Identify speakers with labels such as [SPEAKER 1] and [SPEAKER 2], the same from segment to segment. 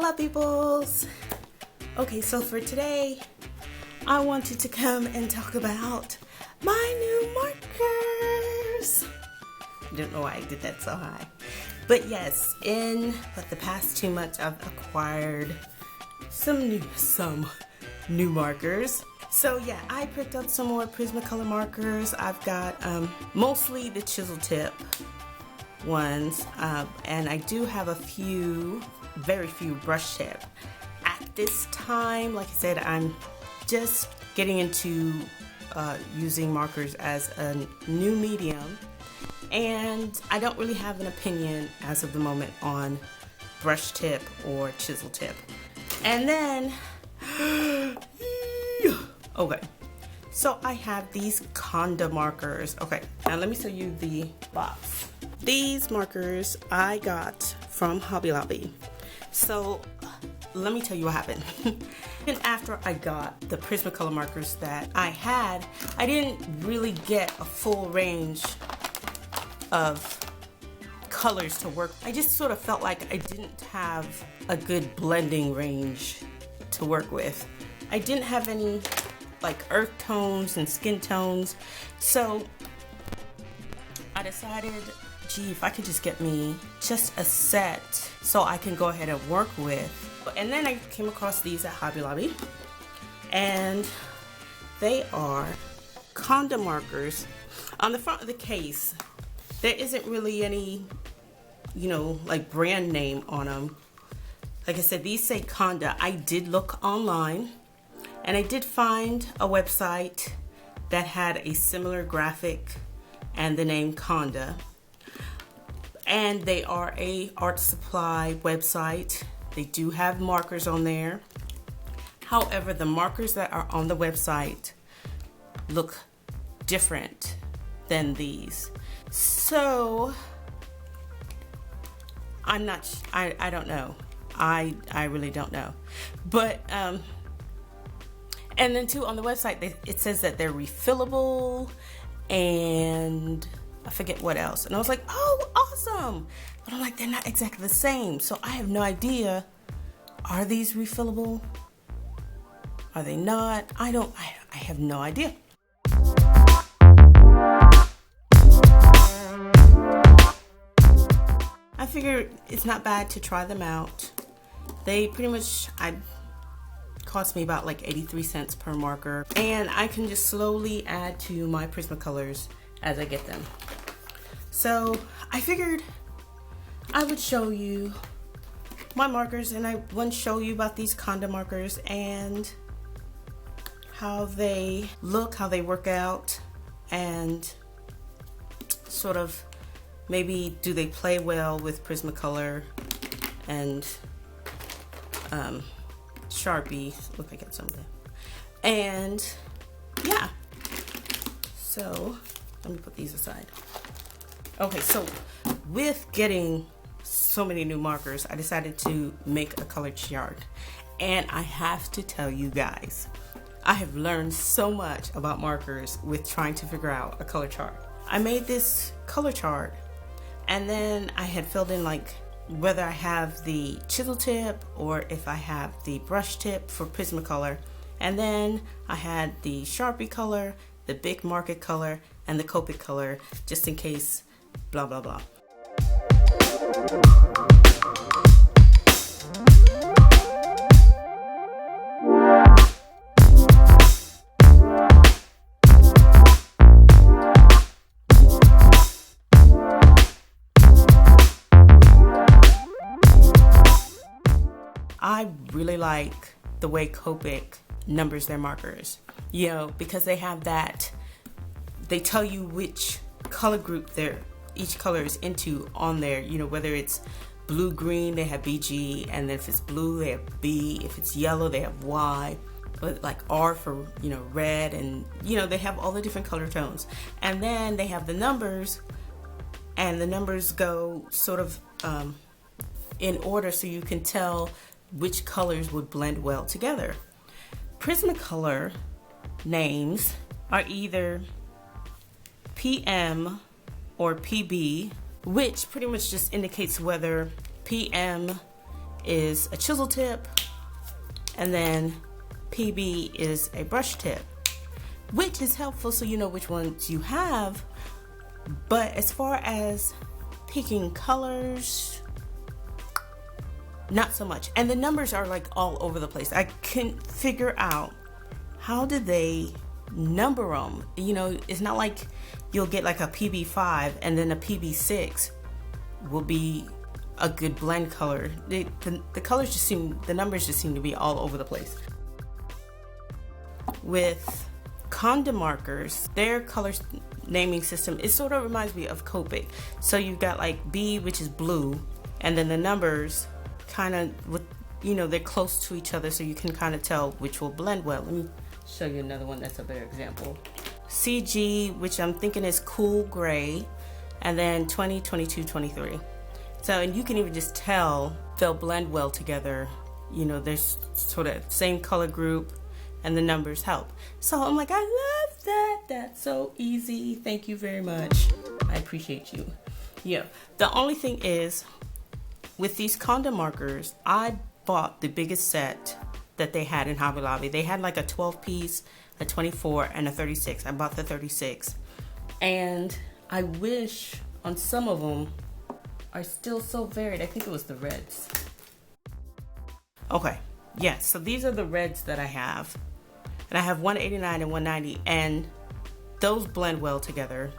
[SPEAKER 1] Hola peoples! Okay, so for today, I wanted to come and talk about my new markers. I don't know why I did that so high. But yes, in the past 2 months, I've acquired some new markers. So yeah, I picked up some more Prismacolor markers. I've got mostly the chisel tip ones, and I do have very few brush tip. At this time, like I said, I'm just getting into using markers as a new medium, and I don't really have an opinion as of the moment on brush tip or chisel tip. And then okay, so I have these Conda markers. Okay, now let me show you the box. These markers I got from Hobby Lobby. So let me tell you what happened. And after I got the Prismacolor markers that I had, I didn't really get a full range of colors to work. I just sort of felt like I didn't have a good blending range to work with. I didn't have any like earth tones and skin tones. So I decided, gee, if I could just get me just a set so I can go ahead and work with. And then I came across these at Hobby Lobby, and they are Conda markers. On the front of the case, there isn't really any, like brand name on them. Like I said, these say Conda. I did look online, and I did find a website that had a similar graphic and the name Conda. And they are a art supply website. They do have markers on there. However, the markers that are on the website look different than these. So I don't know. I really don't know. But and then too, on the website it says that they're refillable, and I forget what else. And I was like, oh, awesome. But I'm like, they're not exactly the same. So I have no idea. Are these refillable? Are they not? I have no idea. I figured it's not bad to try them out. They pretty much, cost me about like 83 cents per marker. And I can just slowly add to my Prismacolors as I get them. So I figured I would show you my markers, and I want to show you about these Conda markers and how they look, how they work out, and sort of maybe do they play well with Prismacolor and Sharpies. Look, I got some of them. And yeah, so let me put these aside. Okay, so with getting so many new markers, I decided to make a color chart. And I have to tell you guys, I have learned so much about markers with trying to figure out a color chart. I made this color chart, and then I had filled in like whether I have the chisel tip or if I have the brush tip for Prismacolor. And then I had the Sharpie color, the big market color, and the Copic color, just in case blah blah blah. I really like the way Copic numbers their markers, because they have that, they tell you which color group each color is into on there, whether it's blue green, they have BG, and then if it's blue, they have B, if it's yellow, they have Y, but like R for, red, and, they have all the different color tones. And then they have the numbers, and the numbers go sort of in order so you can tell which colors would blend well together. Prismacolor names are either PM or PB, which pretty much just indicates whether PM is a chisel tip, and then PB is a brush tip, which is helpful so you know which ones you have. But as far as picking colors, not so much. And the numbers are like all over the place. I couldn't figure out how did they number them. You know, it's not like you'll get like a PB5 and then a PB6 will be a good blend color. The colors just seem, the numbers just seem to be all over the place. With Conda Markers, their color naming system, it sort of reminds me of Copic. So you've got like B, which is blue, and then the numbers kind of, with, you know, they're close to each other, so you can kind of tell which will blend well. Let me show you another one that's a better example. CG, which I'm thinking is cool gray, and then 20, 22, 23. So, and you can even just tell they'll blend well together. You know, there's sort of same color group, and the numbers help. So I'm like, I love that. That's so easy. Thank you very much. I appreciate you. Yeah. The only thing is, with these Conda markers, I bought the biggest set that they had in Hobby Lobby. They had like a 12 piece, a 24, and a 36. I bought the 36. And I wish on some of them are still so varied. I think it was the reds. Okay. Yeah, so these are the reds that I have. And I have 189 and 190, and those blend well together.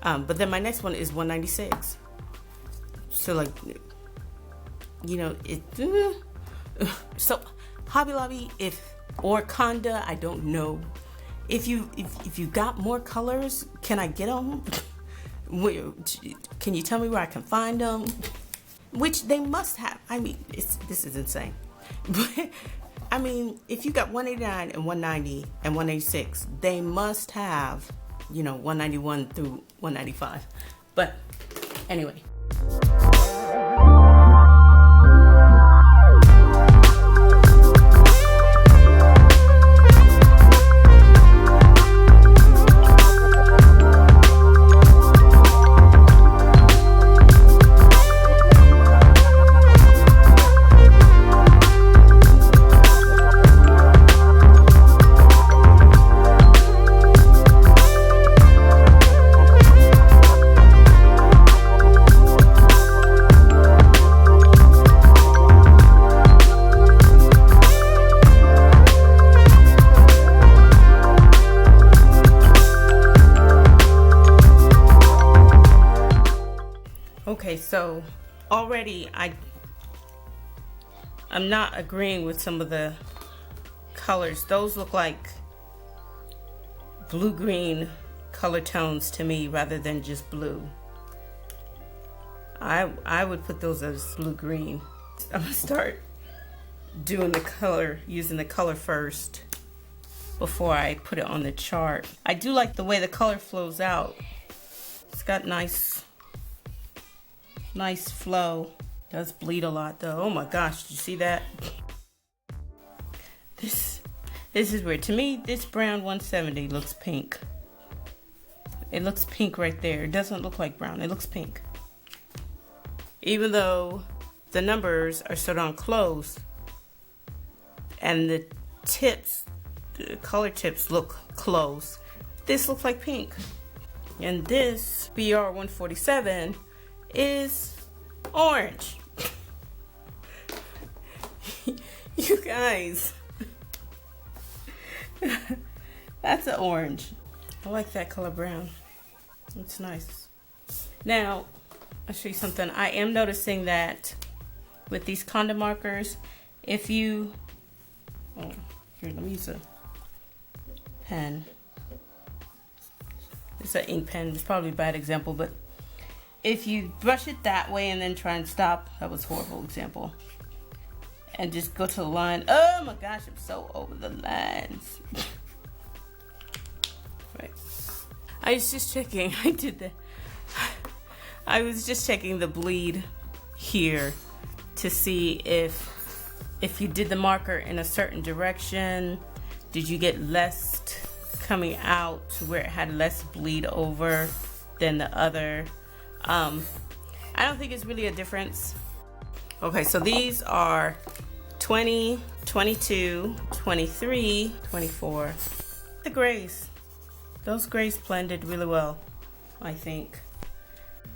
[SPEAKER 1] But then my next one is 196. So like, you know, it. So Hobby Lobby, or Conda, I don't know. If you got more colors, can I get them? Can you tell me where I can find them? Which they must have. I mean, this is insane. But I mean, if you got 189 and 190 and 186, they must have, you know, 191 through 195. But anyway. Okay, so already I'm not agreeing with some of the colors. Those look like blue-green color tones to me rather than just blue. I would put those as blue-green. I'm gonna start doing the color, using the color first before I put it on the chart. I do like the way the color flows out. It's got nice flow. Does bleed a lot though. Oh my gosh, did you see that? This is weird. To me, this brown 170 looks pink. It looks pink right there. It doesn't look like brown. It looks pink. Even though the numbers are so darn close and the tips, the color tips look close, this looks like pink. And this BR 147 is orange. You guys, that's an orange. I like that color brown. It's nice. Now, I'll show you something. I am noticing that with these Conda markers, if you, oh, here, let me use a pen. It's an ink pen. It's probably a bad example, but if you brush it that way and then try and stop, that was a horrible example, and just go to the line. Oh my gosh, I'm so over the lines. Right. I was just checking. I was just checking the bleed here to see if you did the marker in a certain direction, did you get less coming out to where it had less bleed over than the other. I don't think it's really a difference. Okay, so these are 20, 22, 23, 24. The grays. Those grays blended really well, I think.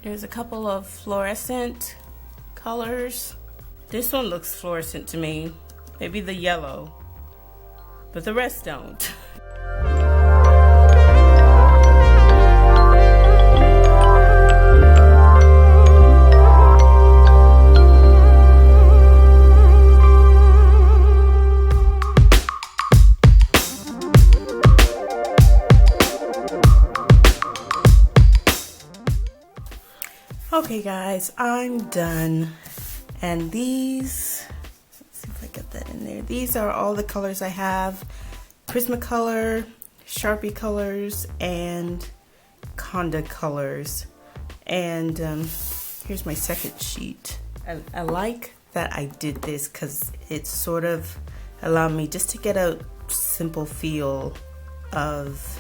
[SPEAKER 1] There's a couple of fluorescent colors. This one looks fluorescent to me. Maybe the yellow, but the rest don't. Okay guys, I'm done. And these, let's see if I get that in there. These are all the colors I have. Prismacolor, Sharpie colors, and Conda colors. And here's my second sheet. I like that I did this because it sort of allowed me just to get a simple feel of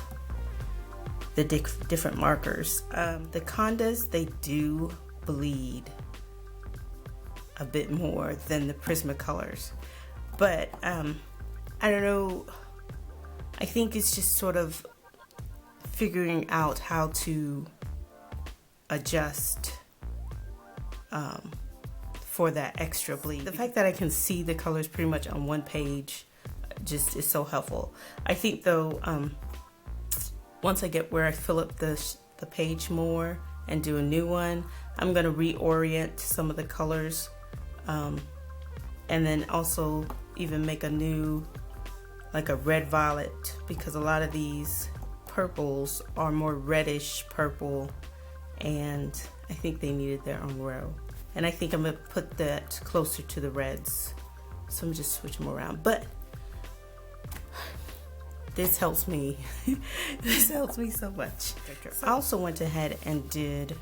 [SPEAKER 1] the different markers. The Condas, they do bleed a bit more than the Prismacolors, but I don't know, I think it's just sort of figuring out how to adjust for that extra bleed. The fact that I can see the colors pretty much on one page just is so helpful. I think though, once I get where I fill up the page more and do a new one, I'm gonna reorient some of the colors, and then also even make a new, like a red violet, because a lot of these purples are more reddish purple, and I think they needed their own row. And I think I'm gonna put that closer to the reds, so I'm just switch them around. But this helps me. This helps me so much. I also went ahead and did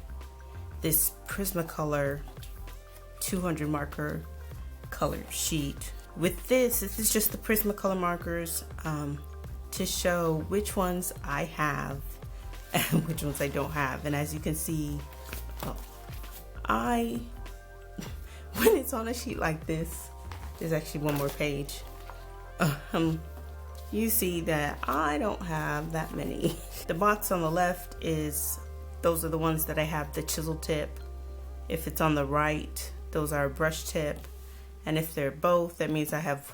[SPEAKER 1] this Prismacolor 200 marker colored sheet. With this is just the Prismacolor markers to show which ones I have and which ones I don't have. And as you can see, when it's on a sheet like this, there's actually one more page. You see that I don't have that many. The box on the left those are the ones that I have the chisel tip. If it's on the right, those are a brush tip. And if they're both, that means I have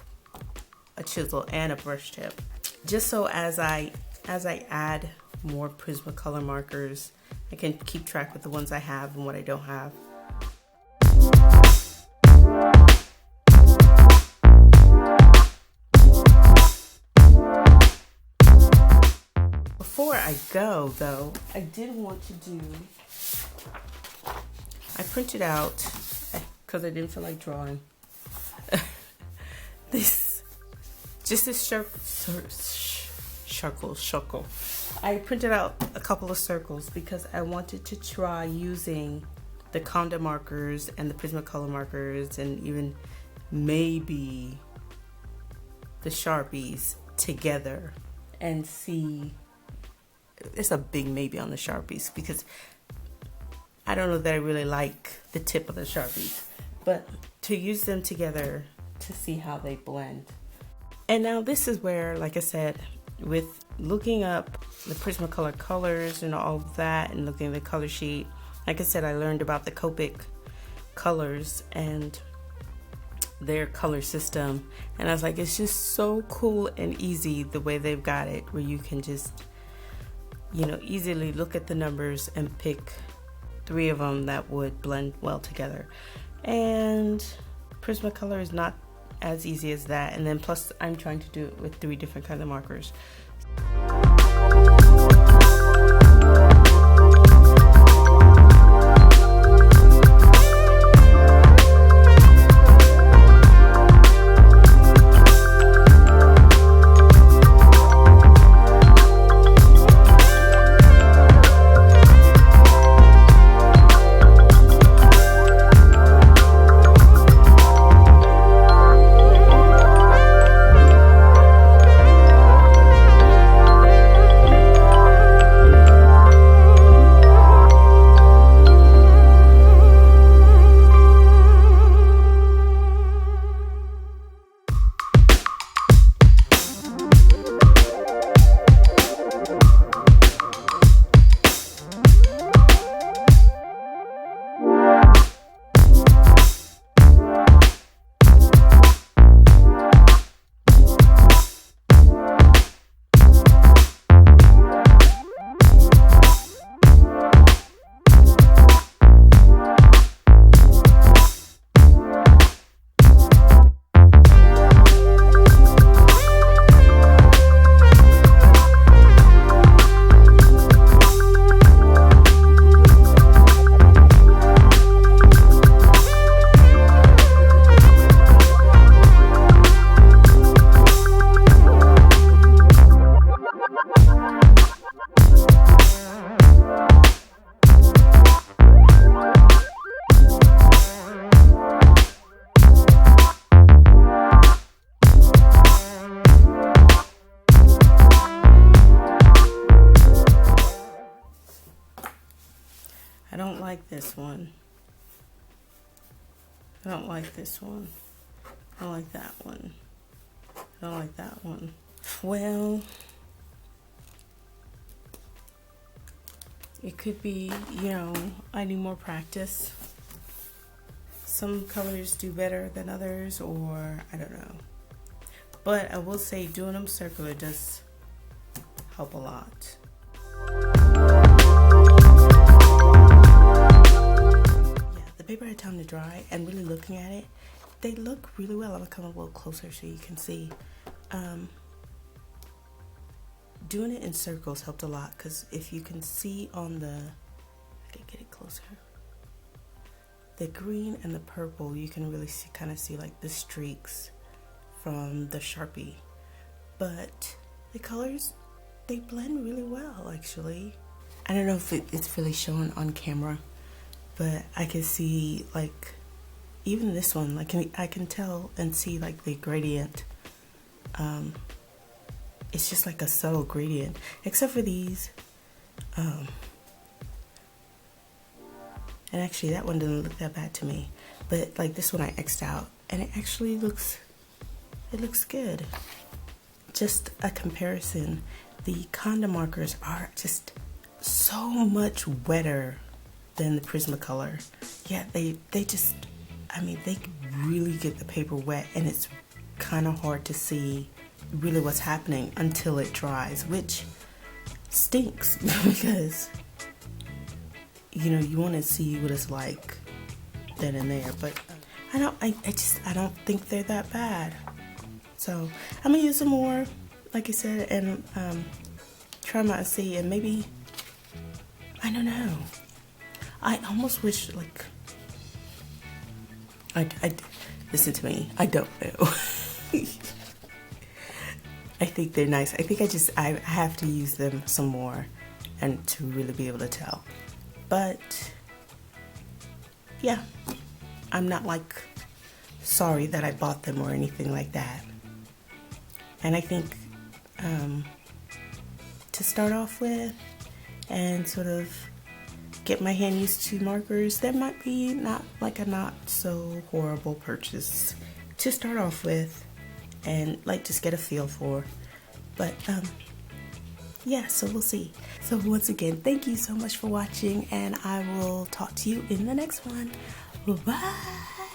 [SPEAKER 1] a chisel and a brush tip. Just so as I add more Prismacolor markers, I can keep track with the ones I have and what I don't have. Before I go though, I did want to do, I printed out, because I didn't feel like drawing, this circle. I printed out a couple of circles because I wanted to try using the Conda markers and the Prismacolor markers and even maybe the Sharpies together and see. It's a big maybe on the Sharpies because I don't know that I really like the tip of the Sharpies, but to use them together to see how they blend. And now this is where, like I said, with looking up the Prismacolor colors and all of that and looking at the color sheet, like I said, I learned about the Copic colors and their color system, and I was like, it's just so cool and easy the way they've got it, where you can just, you know, easily look at the numbers and pick 3 of them that would blend well together. And Prismacolor is not as easy as that, and then plus I'm trying to do it with 3 different kinds of markers. I don't like this one. I don't like this one. I don't like that one. I don't like that one. Well, it could be, you know, I need more practice. Some colors do better than others, or I don't know. But I will say doing them circular does help a lot. Yeah, the paper had time to dry, and really looking at it, they look really well. I'm gonna come a little closer so you can see. Doing it in circles helped a lot, because if you can see on the, I can get it closer, the green and the purple, you can really see, kind of see like the streaks from the Sharpie. But the colors, they blend really well actually. I don't know if it's really showing on camera, but I can see like even this one, like I can tell and see like the gradient. It's just like a subtle gradient, except for these. And actually that one didn't look that bad to me, but like this one I X'd out, and it actually looks, it looks good. Just a comparison, the Conda markers are just so much wetter than the Prismacolor. Yeah, they just, I mean, they really get the paper wet, and it's kind of hard to see really what's happening until it dries, which stinks because, you know, you want to see what it's like then and there. But I don't think they're that bad. So I'm gonna use some more, like I said, and try them out and see, and maybe, I don't know. I almost wish, like, I listen to me, I don't know. I think they're nice. I think I have to use them some more and to really be able to tell. But yeah, I'm not like sorry that I bought them or anything like that. And I think to start off with and sort of get my hand used to markers, that might be not so horrible purchase to start off with, and like just get a feel for. But yeah, so we'll see. So once again, thank you so much for watching, and I will talk to you in the next one. Bye.